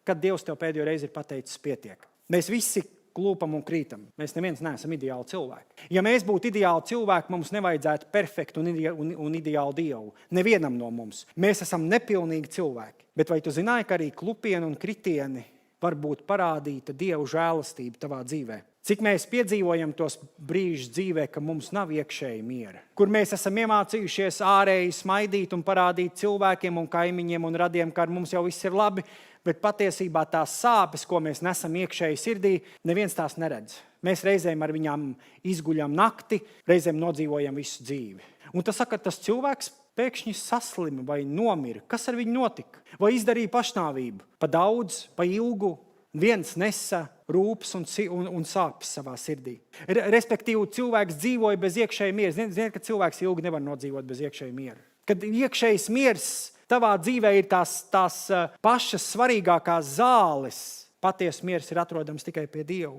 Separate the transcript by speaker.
Speaker 1: kad Dievs tev pēdējo reizi ir pateicis pietiek. Mēs visi klūpam un krītam. Mēs neviens neesam ideāli cilvēki. Ja mēs būtu ideāli cilvēki, mums nevajadzētu perfektu un ideālu Dievu. Nevienam no mums. Mēs esam nepilnīgi cilvēki. Bet vai tu zināji, ka arī klupieni un kritieni var būt parādīta Dieva žēlastība tavā dzīvē? Cik mēs piedzīvojam tos brīžus dzīvē, ka mums nav iekšēji miera. Kur mēs esam iemācījušies ārēji smaidīt un parādīt cilvēkiem un kaimiņiem un radiem, ka ar mums jau viss ir labi, bet patiesībā tās sāpes, ko mēs nesam iekšēji sirdī, neviens tās neredz. Mēs reizēm ar viņām izguļam nakti, reizēm nodzīvojam visu dzīvi. Un tas saka, tas cilvēks pēkšņi saslima vai nomira. Kas ar viņu notika? Vai izdarīja pašnāvību? Pa daudz, pa ilgu? Viens nesa rūpes un sāpes savā sirdī. Respektīvi, cilvēks dzīvoja bez iekšēja miera. Ziniet, ka cilvēks ilgi nevar nodzīvot bez iekšēja miera. Kad iekšējs miers tavā dzīvē ir tās pašas svarīgākās zāles, patiesa miers ir atrodams tikai pie Dieva.